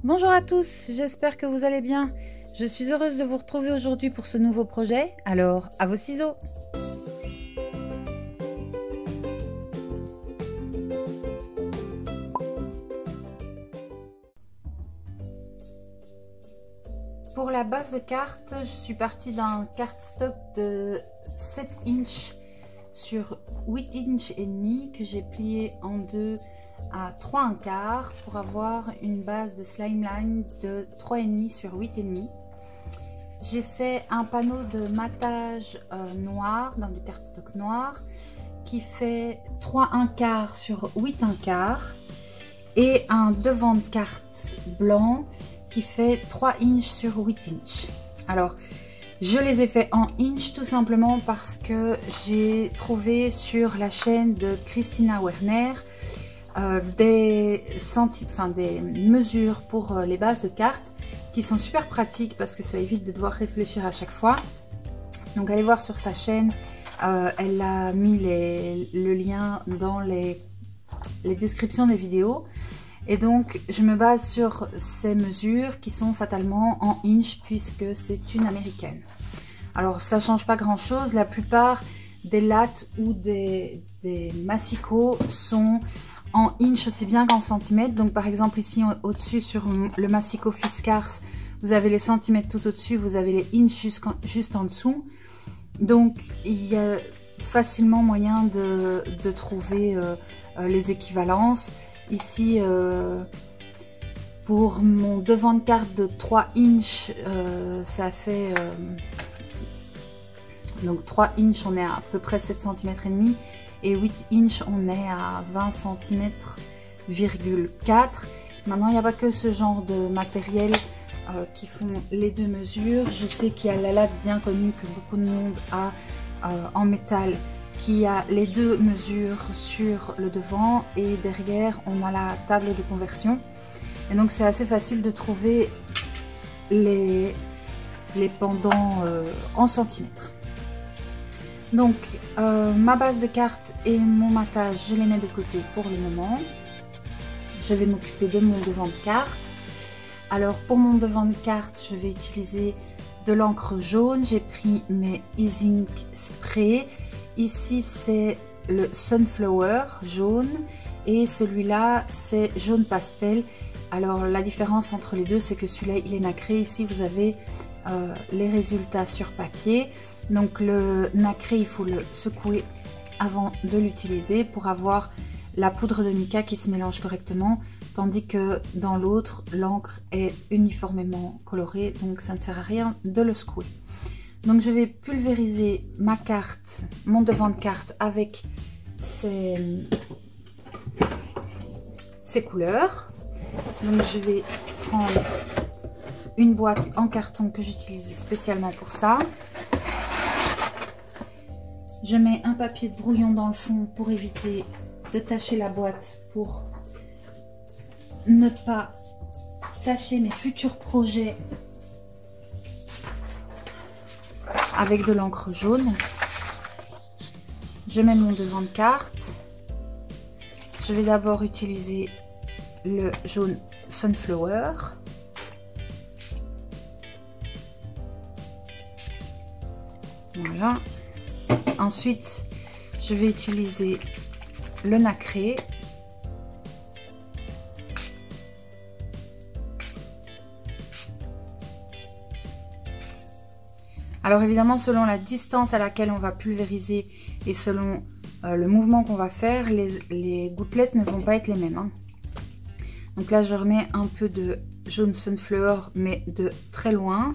Bonjour à tous, j'espère que vous allez bien. Je suis heureuse de vous retrouver aujourd'hui pour ce nouveau projet, alors à vos ciseaux. Pour la base de carte, je suis partie d'un cardstock de 7 inches sur 8 inches et demi que j'ai plié en deux à 3 1/4 pour avoir une base de slimeline de 3,5 sur 8,5. J'ai fait un panneau de matage noir dans du cardstock noir qui fait 3 1/4 sur 8 1/4 et un devant de carte blanc qui fait 3 inches sur 8 inches. Alors, je les ai fait en inches tout simplement parce que j'ai trouvé sur la chaîne de Christina Werner des mesures pour les bases de cartes qui sont super pratiques parce que ça évite de devoir réfléchir à chaque fois. Donc allez voir sur sa chaîne, elle a mis le lien dans les descriptions des vidéos. Et donc je me base sur ces mesures qui sont fatalement en inches puisque c'est une américaine. Alors ça change pas grand chose, la plupart des lattes ou des massicots sont en inches aussi bien qu'en centimètres. Donc par exemple ici au-dessus sur le massicot Fiskars, vous avez les centimètres tout au-dessus, vous avez les inches juste en dessous. Donc il y a facilement moyen de trouver les équivalences. Ici pour mon devant de carte de 3 inches, ça fait donc 3 inches on est à peu près 7 cm et demi. Et 8 inches, on est à 20 cm,4. Maintenant, il n'y a pas que ce genre de matériel qui font les deux mesures. Je sais qu'il y a la latte bien connue que beaucoup de monde a en métal qui a les deux mesures sur le devant et derrière, on a la table de conversion. Et donc, c'est assez facile de trouver les pendants en centimètres. Donc ma base de carte et mon matage, je les mets de côté pour le moment. Je vais m'occuper de mon devant de carte. Alors pour mon devant de carte, je vais utiliser de l'encre jaune. J'ai pris mes Easy Ink Spray. Ici c'est le Sunflower jaune et celui-là c'est jaune pastel. Alors la différence entre les deux, c'est que celui-là il est nacré. Ici vous avez les résultats sur papier. Donc le nacré, il faut le secouer avant de l'utiliser pour avoir la poudre de mica qui se mélange correctement, tandis que dans l'autre, l'encre est uniformément colorée, donc ça ne sert à rien de le secouer. Donc je vais pulvériser ma carte, mon devant de carte avec ces couleurs. Donc je vais prendre une boîte en carton que j'utilise spécialement pour ça. Je mets un papier de brouillon dans le fond pour éviter de tacher la boîte, pour ne pas tacher mes futurs projets avec de l'encre jaune. Je mets mon devant de carte. Je vais d'abord utiliser le jaune Sunflower. Voilà. Ensuite, je vais utiliser le nacré. Alors évidemment, selon la distance à laquelle on va pulvériser et selon le mouvement qu'on va faire, les gouttelettes ne vont pas être les mêmes, hein. Donc là, je remets un peu de jaune Sunflower, mais de très loin.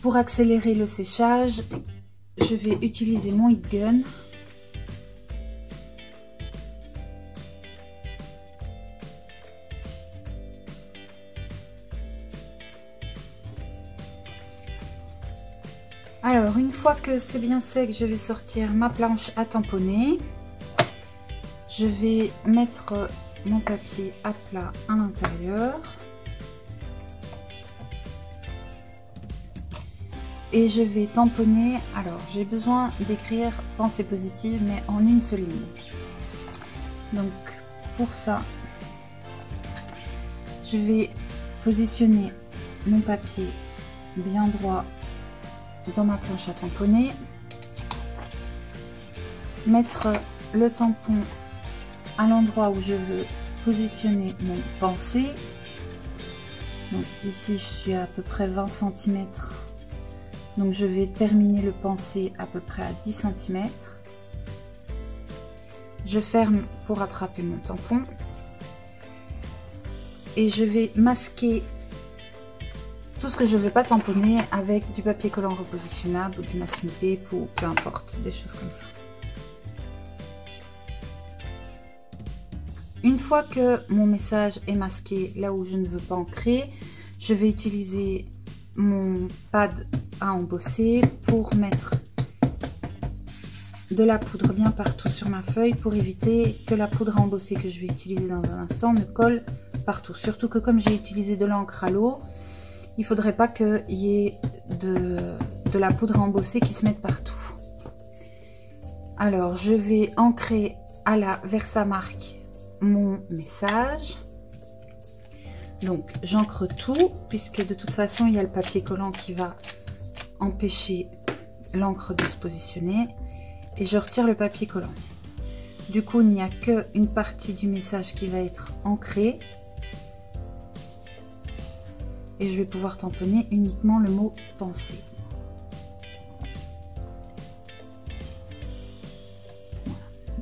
Pour accélérer le séchage, je vais utiliser mon heat gun. Alors, une fois que c'est bien sec, je vais sortir ma planche à tamponner. Je vais mettre mon papier à plat à l'intérieur. Et je vais tamponner. Alors j'ai besoin d'écrire pensée positive mais en une seule ligne. Donc pour ça, je vais positionner mon papier bien droit dans ma planche à tamponner, mettre le tampon à l'endroit où je veux positionner mon pensée. Donc ici je suis à peu près 20 cm, donc je vais terminer le pensée à peu près à 10 cm. Je ferme pour attraper mon tampon et je vais masquer tout ce que je ne veux pas tamponner avec du papier collant repositionnable ou du masking tape ou peu importe, des choses comme ça. Une fois que mon message est masqué là où je ne veux pas ancrer, je vais utiliser mon pad à embosser pour mettre de la poudre bien partout sur ma feuille pour éviter que la poudre à embosser que je vais utiliser dans un instant ne colle partout. Surtout que comme j'ai utilisé de l'encre à l'eau, il ne faudrait pas qu'il y ait de la poudre à embosser qui se mette partout. Alors je vais ancrer à la Versamark mon message. Donc j'encre tout puisque de toute façon il y a le papier collant qui va empêcher l'encre de se positionner, et je retire le papier collant. Du coup il n'y a qu'une partie du message qui va être ancrée et je vais pouvoir tamponner uniquement le mot pensée.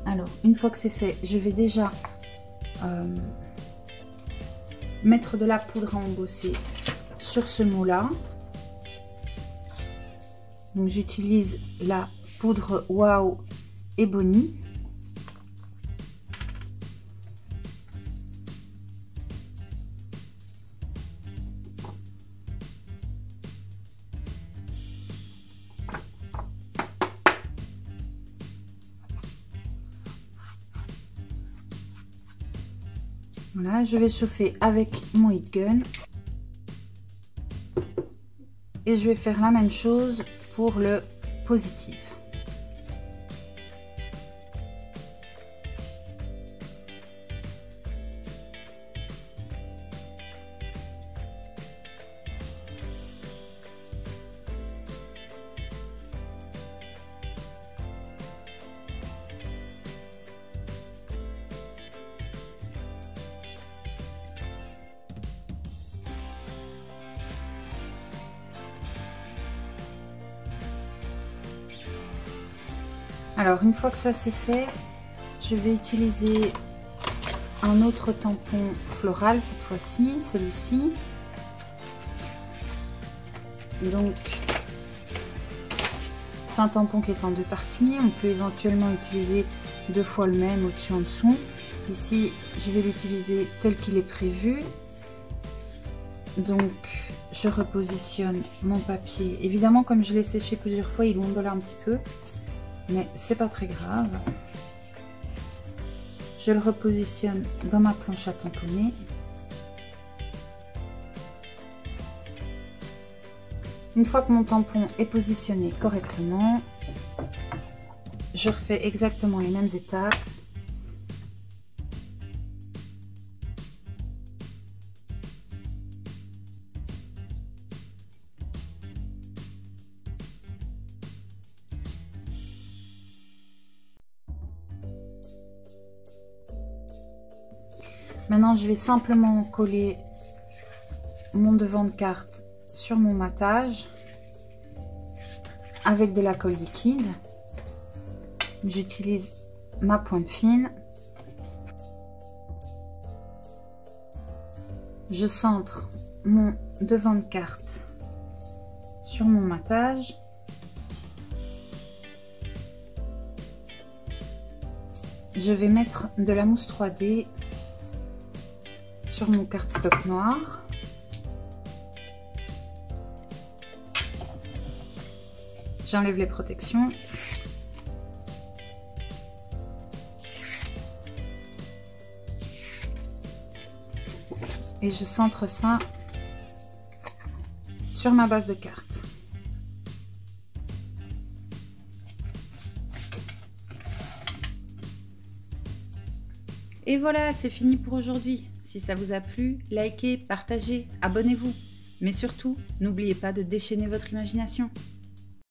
Alors une fois que c'est fait, je vais déjà mettre de la poudre à embosser sur ce mot là. Donc j'utilise la poudre Wow Ebony. Voilà, je vais chauffer avec mon heat gun et je vais faire la même chose pour le positif. Alors une fois que ça c'est fait, je vais utiliser un autre tampon floral cette fois-ci, celui-ci. Donc c'est un tampon qui est en deux parties, on peut éventuellement utiliser deux fois le même au-dessus en dessous. Ici je vais l'utiliser tel qu'il est prévu. Donc je repositionne mon papier. Évidemment comme je l'ai séché plusieurs fois, il ondule un petit peu, mais c'est pas très grave. Je le repositionne dans ma planche à tamponner. Une fois que mon tampon est positionné correctement, je refais exactement les mêmes étapes. Maintenant, je vais simplement coller mon devant de carte sur mon matage avec de la colle liquide. J'utilise ma pointe fine. Je centre mon devant de carte sur mon matage. Je vais mettre de la mousse 3D sur mon cardstock noir. J'enlève les protections. Et je centre ça sur ma base de carte. Et voilà, c'est fini pour aujourd'hui. Si ça vous a plu, likez, partagez, abonnez-vous. Mais surtout, n'oubliez pas de déchaîner votre imagination.